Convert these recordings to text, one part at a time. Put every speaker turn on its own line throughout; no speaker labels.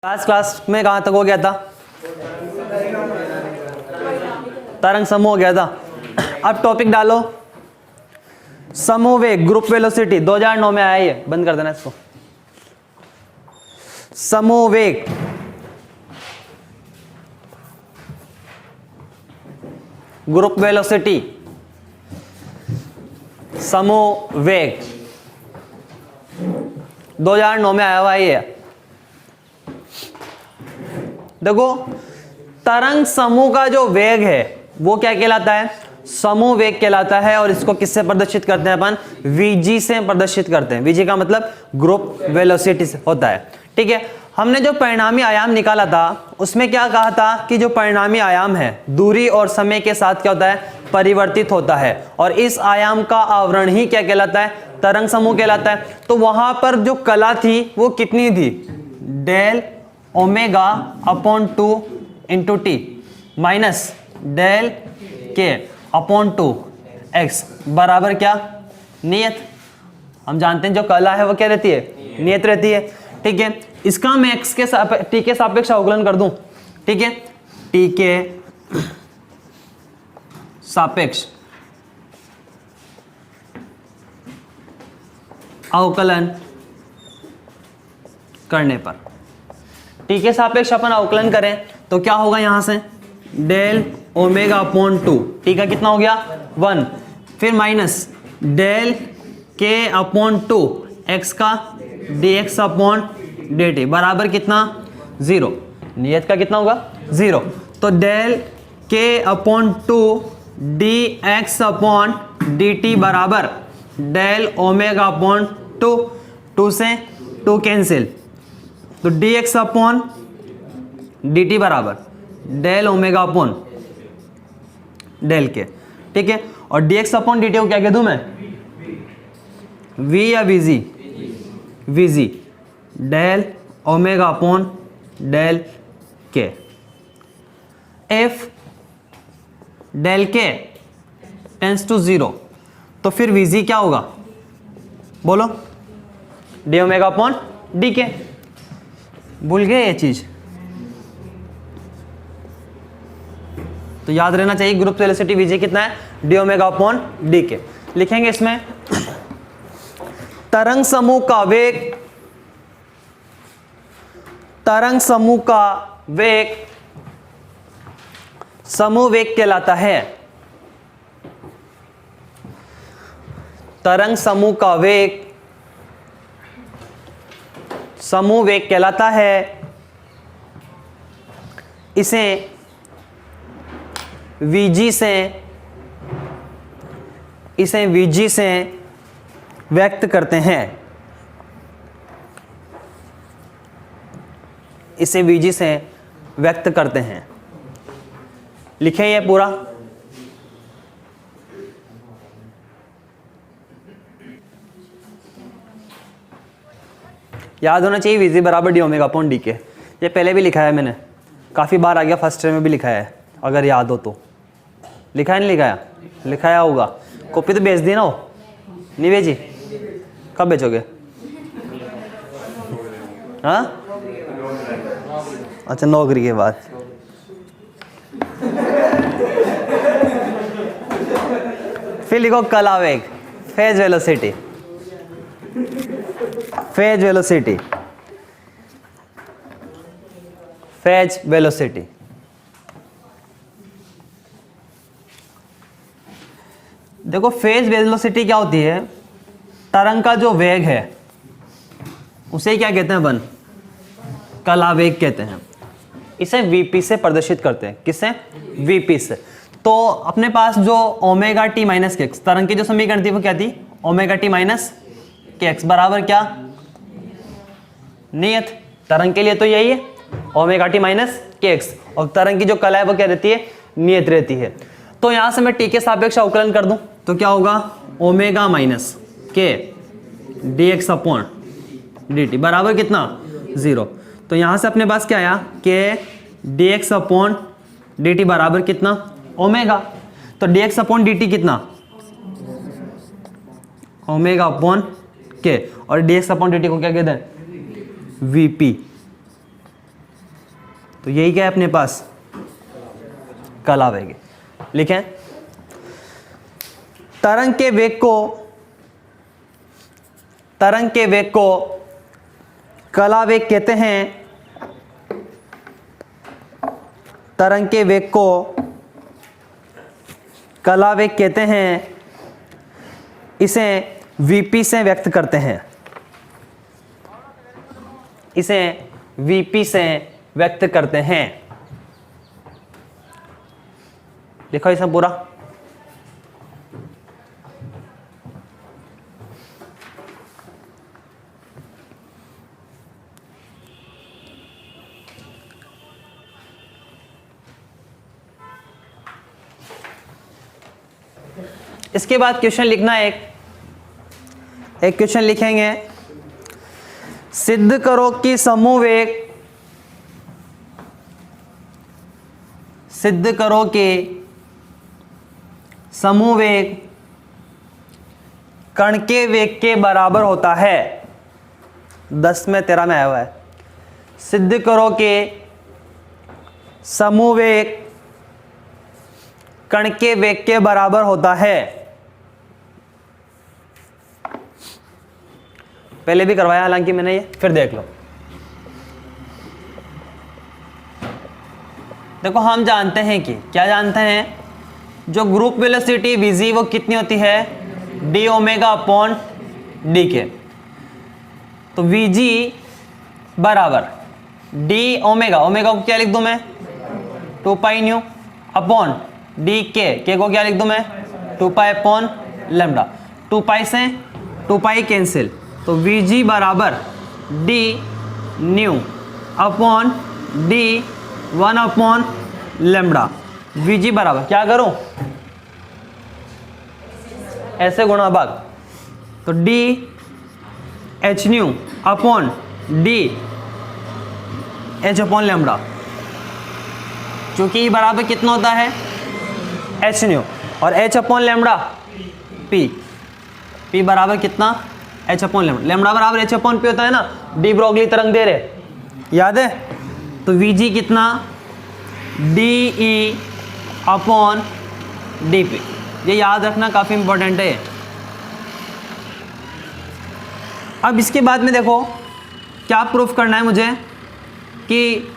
Class में कहाँ तक हो गया था? तरंग समूह हो गया था। अब टॉपिक डालो समूह वेग, ग्रुप वेलोसिटी। 2009 में आया ये, बंद कर देना इसको। समूह वेग, ग्रुप वेलोसिटी, समूह वेग 2009 में आया हुआ है ये। देखो तरंग समूह का जो वेग है वो क्या कहलाता है? समूह वेग कहलाता है। और इसको किससे प्रदर्शित करते हैं अपन? वीजी से प्रदर्शित करते हैं। वीजी का मतलब ग्रुप वेलोसिटी से होता है। ठीक है, हमने जो परिणामी आयाम निकाला था उसमें क्या कहा था कि जो परिणामी आयाम है दूरी और समय के साथ क्या होता है? परिवर्तित होता है। और इस आयाम का आवरण ही क्या कहलाता है? तरंग समूह कहलाता है। तो वहां पर जो कला थी वो कितनी थी? Del omega upon 2 into T minus del k upon 2 x बराबर क्या? नियत। हम जानते हैं जो कला है वो क्या रहती है? नियत रहती है। ठीक है, इसका मैं एक्स के टी के सापेक्ष अवकलन कर दूं। ठीक है, टी के सापेक्ष अवकलन करने पर, टी के सापेक्ष अपन अवकलन करें तो क्या होगा? यहां से डेल ओमेगा अपॉन 2, टी का कितना हो गया? 1, फिर minus del k upon 2 x का dx अपॉन dt बराबर कितना? 0। नियत का कितना होगा? 0। तो del k upon 2 dx upon dt बराबर डेल ओमेगा अपॉन 2, 2 से 2 कैंसिल, तो dx अपॉन dt बराबर डेल ओमेगा अपॉन डेल के। ठीक है, और dx अपॉन dt को क्या कह दूं मैं? v या vg? vg del omega upon del k. F del k tends to 0, तो फिर vg क्या होगा? बोलो। डी ओमेगा अपॉन डी के। भूल गए ये चीज? तो याद रहना चाहिए ग्रुप वेलोसिटी vg कितना है? डी ओमेगा अपॉन डी के। लिखेंगे इसमें तरंग समूह का वेग, तरंग समूह का वेग समूह वेग कहलाता है। तरंग समूह का वेग समूह वेग कहलाता है। इसे वीजी से व्यक्त करते हैं। इसे वीजी से व्यक्त करते हैं। लिखें ये पूरा। याद होना चाहिए वीजी बराबर डी ओमेगा अपॉन डी के। ये पहले भी लिखा है मैंने, काफ़ी बार आ गया, फर्स्ट ईयर में भी लिखा है, अगर याद हो तो। लिखा है नहीं लिखाया? लिखाया होगा। कॉपी तो भेज दी ना हो? नहीं भेजी? कब भेजोगे? हाँ, अच्छा नौकरी के बाद। फिर लिखो कला वेग, phase velocity, phase velocity, phase velocity. देखो फेज वेलोसिटी क्या होती है? तरंग का जो वेग है उसे क्या कहते हैं अपन? कला वेग कहते हैं। इसे वीपी से प्रदर्शित करते हैं। किससे? वीपी से। तो अपने पास जो ओमेगा टी माइनस के एक्स, तरंग की जो समीकरण थी वो क्या थी? ओमेगा टी माइनस के एक्स बराबर क्या? नियत। तरंग के लिए तो यही है, ओमेगा टी माइनस के एक्स। और तरंग की जो कला है वो क्या रहती है? नियत रहती है। तो यहां से मैं टी के सापेक्ष अवकलन कर दूं तो क्या होगा? ओमेगा माइनस के dx अपॉन dt बराबर कितना? 0। तो यहां से अपने पास क्या आया? के dx अपॉन dt बराबर कितना? ओमेगा। तो dx अपॉन dt कितना? ओमेगा अपॉन के, और dx अपॉन dt को क्या कहते हैं? वीपी। तो यही क्या है अपने पास, कला वेग। लिखें, तरंग के वेग को कला वेग कहते हैं। तरंग के वेग को कला वेग कहते हैं। इसे वीपी से व्यक्त करते हैं। इसे वीपी से व्यक्त करते हैं। लिखो इसे पूरा। इसके बाद क्वेश्चन लिखना है, एक क्वेश्चन लिखेंगे, सिद्ध करो कि समूह वेग, सिद्ध करो कि समूह वेग कण के वेग के बराबर होता है। 10 में 13 में आया हुआ है। सिद्ध करो कि समूह वेग कण के वेग के बराबर होता है। पहले भी करवाया हालांकि मैंने ये, फिर देख लो। देखो हम जानते हैं कि, क्या जानते हैं, जो ग्रुप वेलोसिटी vg वो कितनी होती है, डी ओमेगा अपॉन डी के। तो vg बराबर डी ओमेगा, ओमेगा को क्या लिख दूं मैं, 2 पाई न्यू, अपॉन डी के को क्या लिख दूं मैं, 2 पाई अपॉन लैम्डा। 2 पाई से 2 पाई कैंसिल, तो vg बराबर D new upon D 1 upon lambda. vg बराबर क्या करूं, ऐसे गुणा भाग, तो D H new upon D H upon lambda, क्योंकि बराबर कितना होता है, एच न्यू, और एच अपॉन लैम्डा पी बराबर कितना, एच अपॉन लैम्डा। लैम्डा बराबर एच अपॉन पी होता है ना, डी ब्रोगली तरंग दे रहे, याद है। तो vg कितना, D E upon D P, ये याद रखना काफ़ी इंपॉर्टेंट है। अब इसके बाद में देखो क्या प्रूफ करना है मुझे कि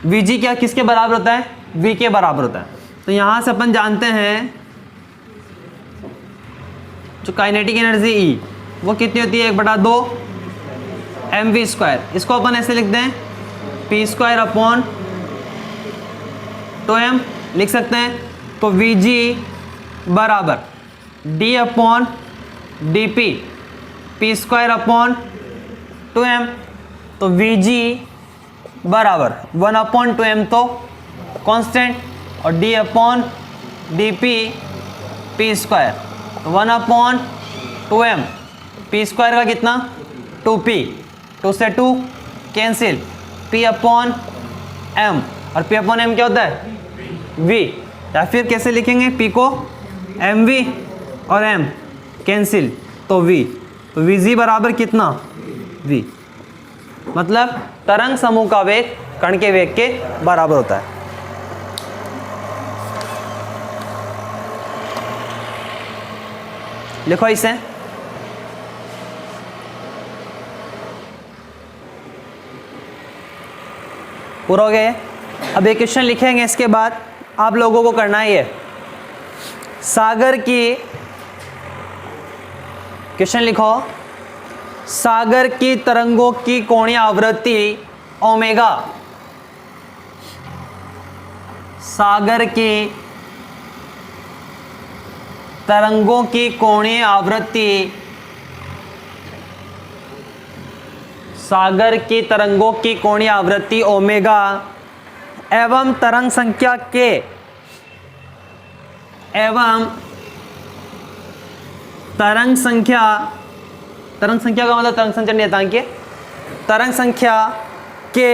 vg क्या किसके बराबर होता है, v के बराबर होता है। तो यहाँ से अपन जानते हैं जो काइनेटिक एनर्जी E वो कितनी होती है, 1/2 mv²। इसको अपन ऐसे लिख दें, p² अपॉन 2m लिख सकते हैं। तो vg बराबर d upon D P, p² upon 2m। तो vg बराबर 1/2m तो कांस्टेंट, और d upon D P p², 1/2m, p² का कितना, 2p, 2 से 2 कैंसिल, p अपॉन m, और p अपॉन m क्या होता है, v। या फिर कैसे लिखेंगे, p को mv और m कैंसिल, तो v। तो vg बराबर कितना, v। मतलब तरंग समूह का वेग कण के वेग के बराबर होता है। लिखो इसे, पूरा हो गया। अब एक क्वेश्चन लिखेंगे, इसके बाद आप लोगों को करना है ये, सागर की, क्वेश्चन लिखो, सागर की तरंगों की कोणीय आवृत्ति ओमेगा, सागर की तरंगों की कोणीय आवृत्ति, सागर की तरंगों की कोणीय आवृत्ति ओमेगा एवं तरंग संख्या के, एवं तरंग संख्या का मतलब तरंग संख्या नियतांक, तरंग संख्या के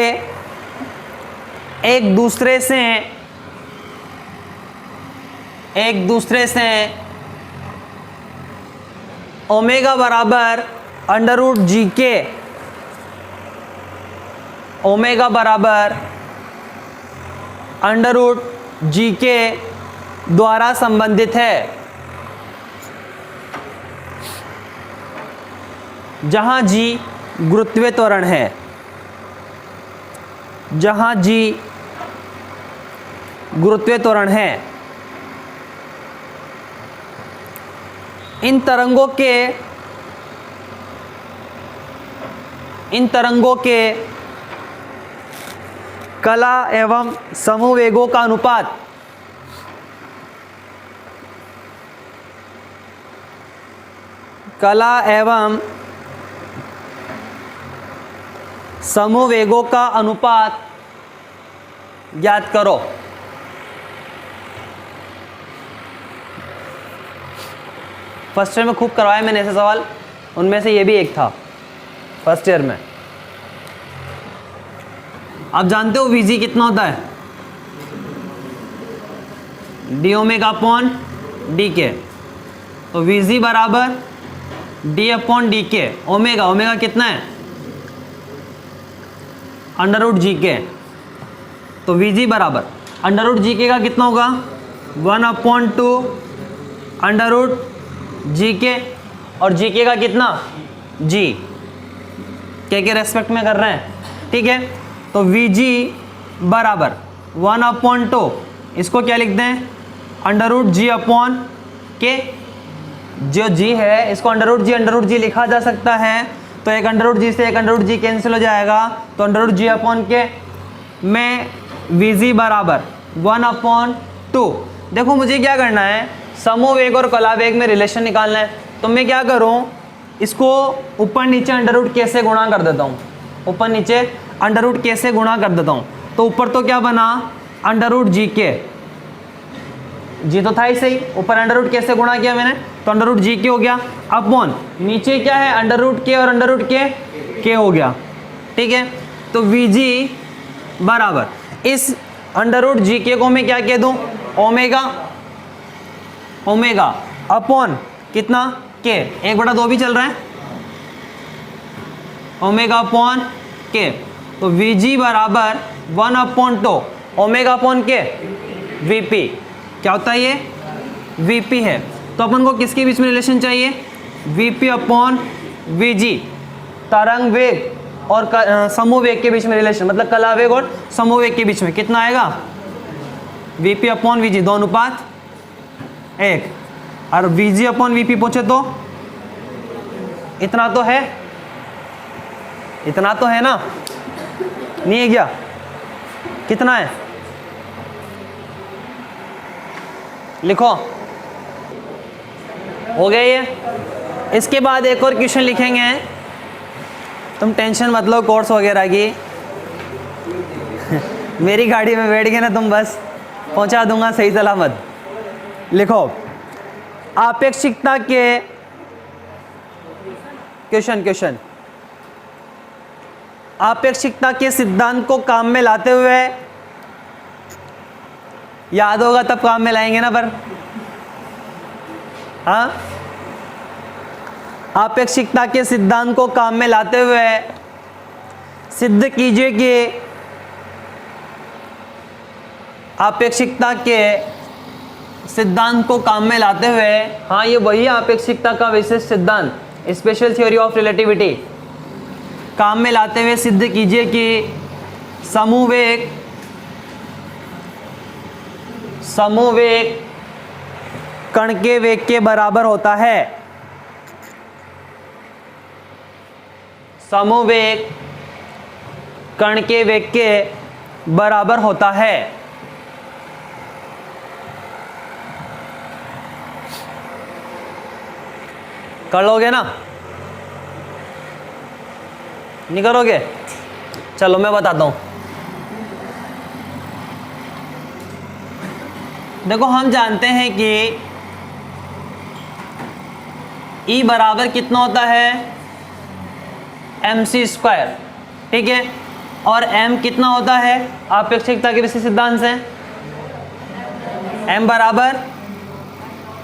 एक दूसरे से ओमेगा बराबर √g के, ओमेगा बराबर अंडर रूट जी के द्वारा संबंधित है, जहां जी गुरुत्वीय त्वरण है, जहां जी गुरुत्वीय त्वरण है। इन तरंगों के कला एवं समूह वेगों का अनुपात कला एवं समूह वेगों का अनुपात ज्ञात करो। फर्स्ट ईयर में खूब करवाए मैंने ऐसे सवाल, उनमें से ये भी एक था फर्स्ट ईयर में। आप जानते हो वीजी कितना होता है? डी ओमेगा अपॉन डी के। तो वीजी बराबर डी अपॉन डी के। ओमेगा, ओमेगा कितना है? अंडर रूट जी के। तो वीजी बराबर अंडर रूट जी के का कितना होगा? 1/2 अंडर रूट जी के, और जी के का कितना? जी के रेस्पेक्ट में कर रहे हैं, ठीक है। तो वी जी बराबर 1/2, इसको क्या लिखते हैं? अंडर रूट जी अपॉन के। जो जी है इसको अंडर रूट जी लिखा जा सकता है, तो एक अंडर रूट जी से एक अंडर रूट जी कैंसिल हो जाएगा, तो अंडर रूट जी अपॉन के में वी जी बराबर 1/2। देखो मुझे क्या करना है, समूह वेग और कला वेग में रिलेशन निकालना है। तो मैं क्या करूं, इसको ऊपर नीचे अंडर रूट के से गुणा कर देता हूं, ऊपर नीचे अंडर रूट के से गुणा कर देता हूं। तो ऊपर तो क्या बना? अंडर रूट जी के, जी तो था ही सही, ऊपर अंडर रूट के से गुणा किया मैंने, तो अंडर रूट जी के हो गया। अपॉन नीचे क्या है? अंडर रूट के और अंडर रूट के हो गया, ठीक है। तो वी जी बराबर इस अंडर रूट जी के को मैं क्या कह दूं? ओमेगा, ओमेगा अपॉन कितना? के। 1/2 भी चल रहा है, ओमेगा अपॉन के। तो वी जी बराबर 1/2 ओमेगा अपॉन के, वीपी। क्या होता है ये? वीपी है। तो अपन को किसके बीच में रिलेशन चाहिए? वीपी अपॉन वीजी, तरंग वेग और समूह वेग के बीच में रिलेशन, मतलब कला वेग और समूह वेग के बीच में कितना आएगा? VP upon VG 2:1। और वीजी अपॉन वीपी पूछे तो इतना तो है, इतना तो है ना? नहीं है क्या? कितना है? लिखो, हो गया ये। इसके बाद एक और क्वेश्चन लिखेंगे, तुम टेंशन मत लो कोर्स वगैरह की। मेरी गाड़ी में बैठ गए ना तुम, बस पहुंचा दूंगा सही सलामत। लिखो, आपेक्षिकता के क्वेश्चन आपेक्षिकता के सिद्धांत को काम में लाते हुए, याद होगा तब काम में लाएंगे ना, पर हाँ, आपेक्षिकता के सिद्धांत को काम में लाते हुए सिद्ध कीजिए कि आपेक्षिकता के सिद्धांत को काम में लाते हुए, हाँ ये वही आपेक्षिकता का विशेष सिद्धांत, स्पेशल थ्योरी ऑफ रिलेटिविटी, काम में लाते हुए सिद्ध कीजिए कि समूह वेग कण के वेग के बराबर होता है। समूह वेग कण के वेग के बराबर होता है। कर लोगे ना? नहीं करोगे? चलो मैं बताता हूं। देखो हम जानते हैं कि E बराबर कितना होता है? mc², ठीक है। और m कितना होता है आपेक्षिकता के विशेष सिद्धांत से? m बराबर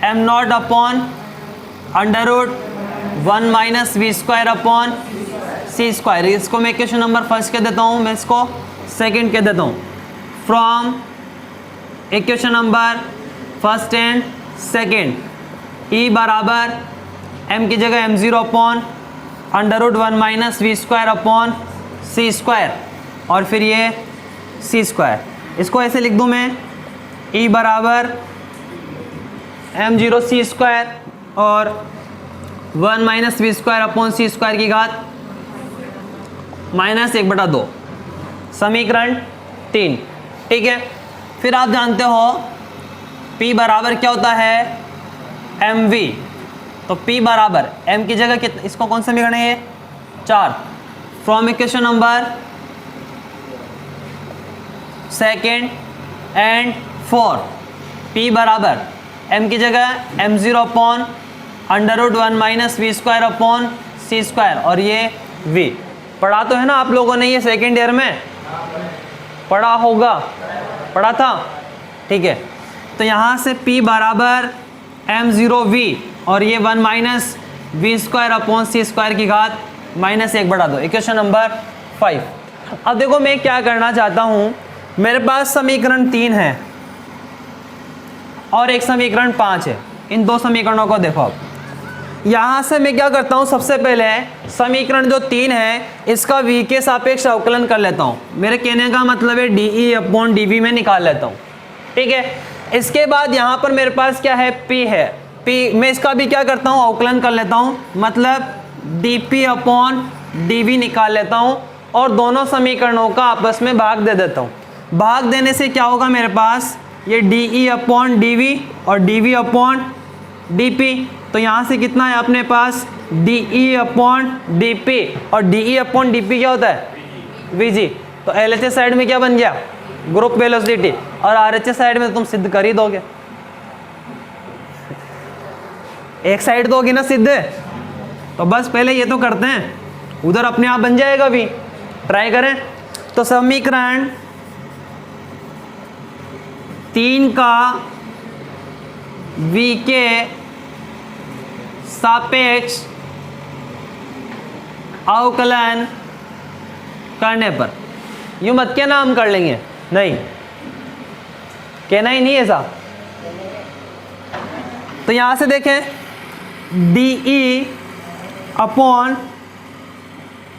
m0 upon √1 - v² upon c²। इसको मैं क्वेश्चन नंबर फर्स्ट कह देता हूँ, मैं इसको सेकंड कह देता हूँ। From equation number first and second, E बराबर m की जगह m0 upon √1 minus we square upon C square, और फिर ये सी स्क्वायर। इसको ऐसे लिख दूँ मैं, ई बराबर m0 सी स्क्वायर और 1 minus we square upon C square की घात -1/2, समीकरण 3। ठीक है, फिर आप जानते हो P बराबर क्या होता है, mv। तो P बराबर m की जगह कितना, इसको कौन सा समीकरण है ये, 4, from equation number second and 4, P बराबर m की जगह m0 upon √1 minus we square upon C square, और ये v पढ़ा तो है ना आप लोगों ने, ये सेकेंड ईयर में पढ़ा होगा, पढ़ा था। ठीक है, तो यहाँ से P बराबर m0v और ये 1 minus we square upon C square की घात -1/2, इक्वेशन नंबर 5। अब देखो मैं क्या करना चाहता हूँ, मेरे पास समीकरण 3 है और एक समीकरण 5 है। इन दो समीकरणों को देखो। अब यहाँ से मैं क्या करता हूँ, सबसे पहले समीकरण जो 3 है इसका v के सापेक्ष अवकलन कर लेता हूँ। मेरे कहने का मतलब है डी अपॉन डी वी में निकाल लेता हूँ। ठीक है, इसके बाद यहाँ पर मेरे पास क्या है, p है, p मैं इसका भी क्या करता हूँ, अवकलन कर लेता हूँ, मतलब dp अपॉन dv निकाल लेता हूँ और दोनों समीकरणों का आपस में भाग दे देता हूँ। भाग देने से क्या होगा, मेरे पास ये de अपॉन dv और dv अपॉन dp। तो यहाँ से कितना है अपने पास, de अपॉन dp, और de अपॉन dp क्या होता है, vg। तो LHS साइड में क्या बन गया, ग्रुप वेलोसिटी, और RHS साइड में तुम सिद्ध कर ही दोगे, एक साइड दोगे ना सिद्ध। तो बस पहले ये तो करते हैं, उधर अपने आप बन जाएगा भी, ट्राई करें। तो समीकरण 3 का v के सापेक्ष अवकलन करने पर, यूं मत क्या नाम कर लेंगे, नहीं कहना ही नहीं ऐसा। तो यहां से देखें de अपॉन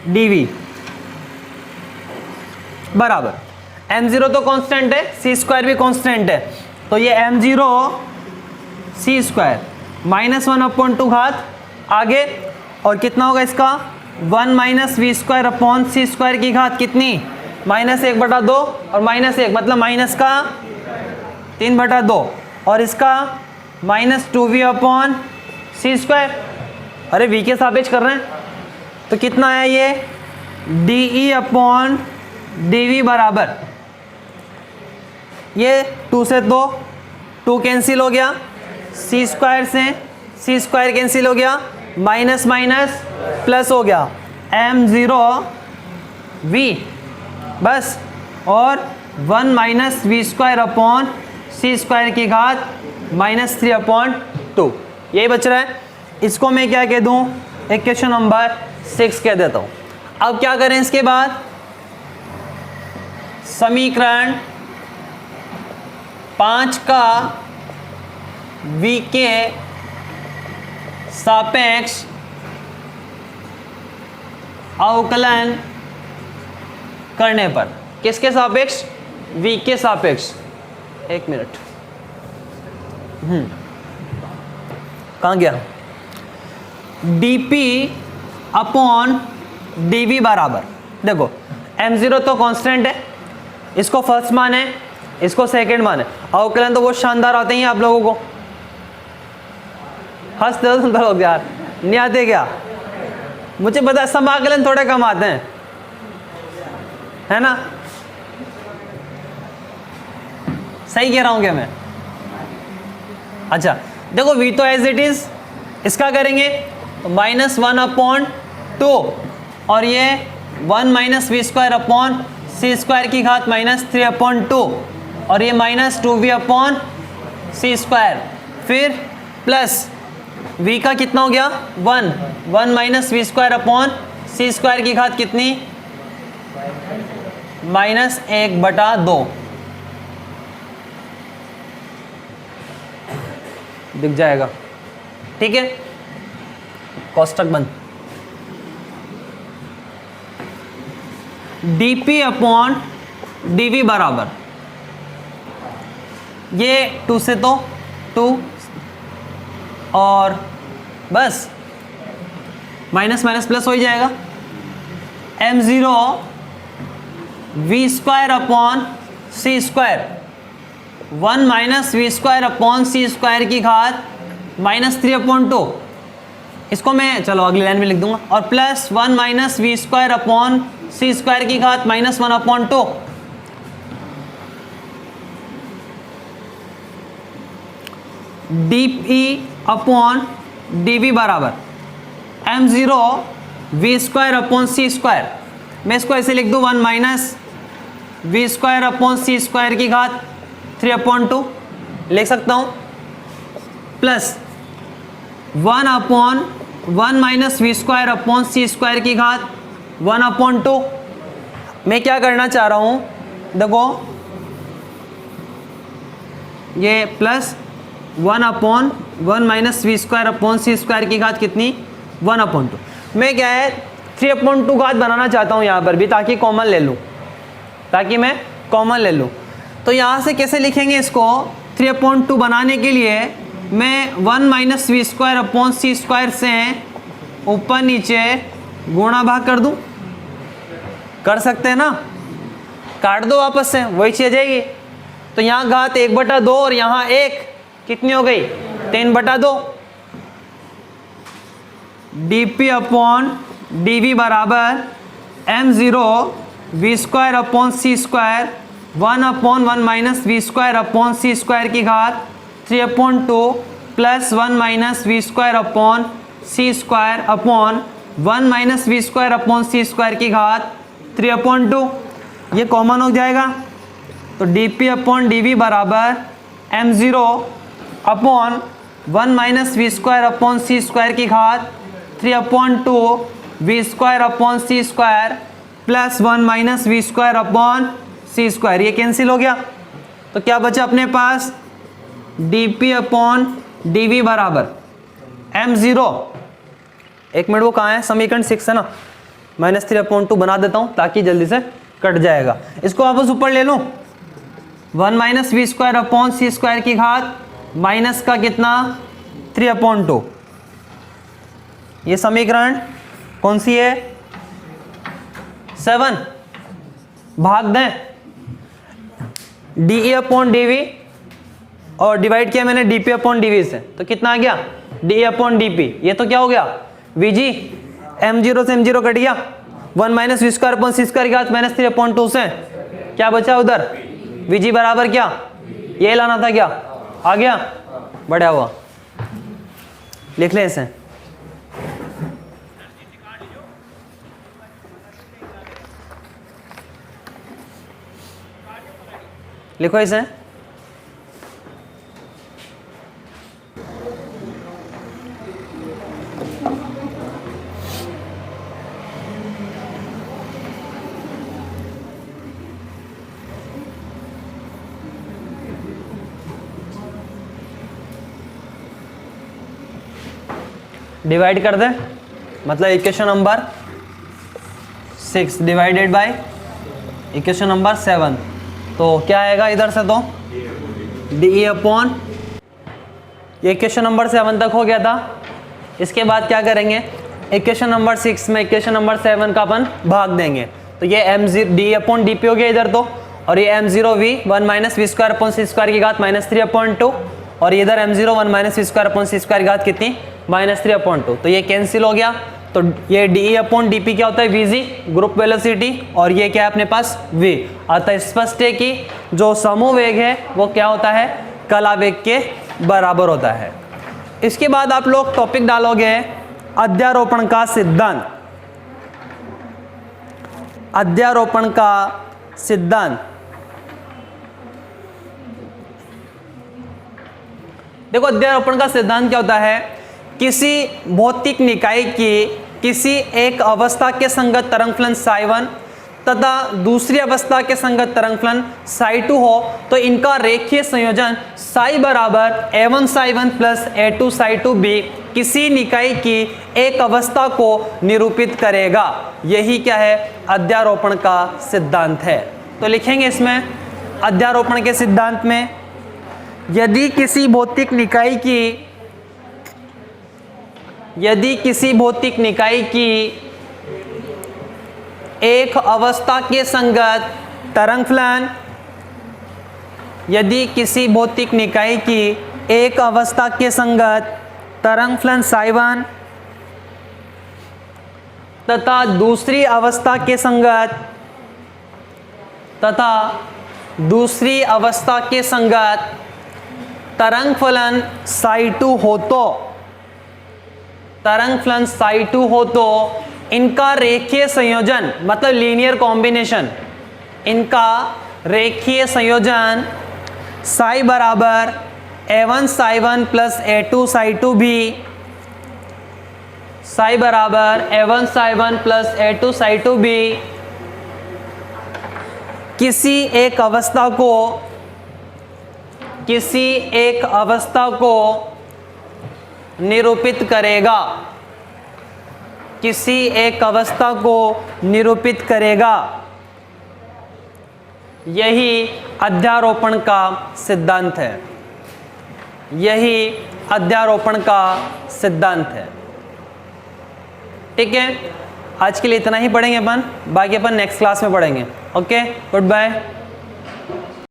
dv बराबर m0 तो कांस्टेंट है, सी स्क्वायर भी कांस्टेंट है, तो ये m0 सी स्क्वायर -1/2 घात आगे, और कितना होगा इसका 1 minus we square upon C square की घात कितनी, -1/2 और -1 मतलब माइनस का 3/2, और इसका -2v अपॉन सी स्क्वायर। अरे v के सापेक्ष कर रहे हैं, तो कितना है ये de अपॉन dv बराबर, ये 2 से 2 कैंसिल हो गया, सी स्क्वायर से सी स्क्वायर कैंसिल हो गया, माइनस माइनस प्लस हो गया, m0v बस, और 1 minus we square upon C square की घात -3/2, यही बच रहा है। इसको मैं क्या कह दूं, इक्वेशन नंबर 6 कह देता हूं। अब क्या करें, इसके बाद समीकरण 5 का v के सापेक्ष अवकलन करने पर, किसके सापेक्ष, v के सापेक्ष, एक मिनट, कहाँ गया, dp अपॉन dv बराबर, देखो m0 तो कांस्टेंट है, इसको फर्स्ट मान है, इसको सेकंड मान है। अवकलन तो बहुत शानदार आते हैं आप लोगों को, हंसते हो सुंदर लोग यार, नहीं आते क्या, मुझे पता है समाकलन थोड़े कम आते हैं, है ना, सही कह रहा हूं क्या मैं। अच्छा देखो v तो एज इट इज, इसका करेंगे -1/2 और ये 1 minus we square upon C square की घात -3/2 और ये -2v अपॉन सी स्क्वायर, फिर प्लस v का कितना हो गया 1 minus we square upon C square की घात कितनी -1/2, दिख जाएगा, ठीक है। कोष्टक बंद। dp अपॉन dv बराबर, ये 2 से तो 2 और बस माइनस माइनस प्लस हो ही जाएगा। m0 v square upon C square, 1 minus we square upon C square की घात -3/2, इसको मैं चलो अगली लाइन में लिख दूंगा, और plus 1 minus we square upon C square की घात -1/2। dp अपॉन dv बराबर m0 वी स्क्वायर अपॉन सी स्क्वायर, मैं इसको ऐसे लिख दूं 1 minus we square upon C square की घात 3/2 लिख सकता हूं, plus 1 minus we square upon C square की घात 1/2। मैं क्या करना चाह रहा हूं, देखो ये plus 1 minus we square upon C square की घात कितनी 1/2। मैं क्या है 3/2 घात बनाना चाहता हूं यहां पर भी, ताकि कॉमन ले लूं, ताकि मैं कॉमन ले लूं। तो यहां से कैसे लिखेंगे इसको, 3/2 बनाने के लिए मैं 1 minus we square upon C square से ऊपर नीचे गुणा भाग कर दूं, कर सकते हैं ना, काट दो वापस से वही चीज जाएगी। तो यहाँ घात 1/2 और यहाँ 1 कितनी हो गई 3/2। dp अपॉन dv बराबर m0 v square upon C square 1/1 minus we square upon C square की घात 3/2 plus 1 minus we square upon C square upon 1 minus we square upon C square की घात 3/2। ये कॉमन हो जाएगा, तो dp अपॉन dv बराबर m0 upon 1 minus we square upon C square की घात 3/2 v square upon C square plus 1 minus we square upon C square, ये कैंसिल हो गया। तो क्या बचा अपने पास, dp अपॉन dv बराबर m0, एक मिनट वो कहाँ है, समीकरण 6 है ना, -3/2 बना देता हूँ ताकि जल्दी से कट जाएगा। इसको वापस ऊपर ले लूँ, 1 minus we square upon C square की घात माइनस का कितना 3/2, ये समीकरण कौन सी है 7, भाग दें डी अपॉन डी वी और डिवाइड किया मैंने dp अपॉन dv से, तो कितना आ गया d अपॉन dp, ये तो क्या हो गया vg, m0 से m0 कट गया, 1 minus we square upon C square की घात -3/2 से क्या बचा उधर vg बराबर क्या, ये लाना था क्या, आ गया, बढ़िया हुआ, लिख ले इसे। लिखो इसे, डिवाइड कर दे, मतलब equation number 6 divided by equation number 7, तो क्या आएगा इधर से, तो डी अपॉन, ये इक्वेशन नंबर 7 तक हो गया था। इसके बाद क्या करेंगे, इक्वेशन नंबर 6 में इक्वेशन नंबर 7 का अपन भाग देंगे, तो ये m0 D upon D P हो गया इधर, तो और ये m0 v 1 minus we square upon C square की घात -3/2 और इधर m0 1 minus we square upon C square की घात कितनी -3/2, तो ये कैंसिल हो गया। तो ये डी अपॉन डी पी क्या होता है vg, ग्रुप वेलोसिटी, और ये क्या है अपने पास v, अतः स्पष्ट है कि जो समूह वेग है वो क्या होता है कला वेग के बराबर होता है। इसके बाद आप लोग टॉपिक डालोगे अध्यारोपण का सिद्धांत, अध्यारोपण का सिद्धांत। देखो अध्यारोपण का सिद्धांत क्या होता है, किसी भौतिक निकाय की किसी एक अवस्था के संगत तरंग फलन psi1 तथा दूसरी अवस्था के संगत तरंग फलन psi2 हो तो इनका रेखीय संयोजन psi बराबर a1 psi1 plus a2 psi2 भी किसी निकाय की एक अवस्था को निरूपित करेगा। यही क्या है, अध्यारोपण का सिद्धांत है। तो लिखेंगे इसमें अध्यारोपण के सिद्धांत में, यदि किसी भौतिक निकाय की एक अवस्था के संगत तरंग फलन, यदि किसी भौतिक निकाय की एक अवस्था के संगत तरंग फलन psi1 तथा दूसरी अवस्था के संगत तरंग फलन psi2 हो तो इनका रेखीय संयोजन मतलब लीनियर कॉम्बिनेशन, इनका रेखीय संयोजन psi बराबर a1 psi1 plus a2 psi2 भी psi बराबर a1 psi1 plus a2 psi2 भी किसी एक अवस्था को निरूपित करेगा, किसी एक अवस्था को निरूपित करेगा। यही अध्यारोपण का सिद्धांत है, यही अध्यारोपण का सिद्धांत है। ठीक है, आज के लिए इतना ही पढ़ेंगे अपन, बाकी अपन नेक्स्ट क्लास में पढ़ेंगे। Okay, good bye.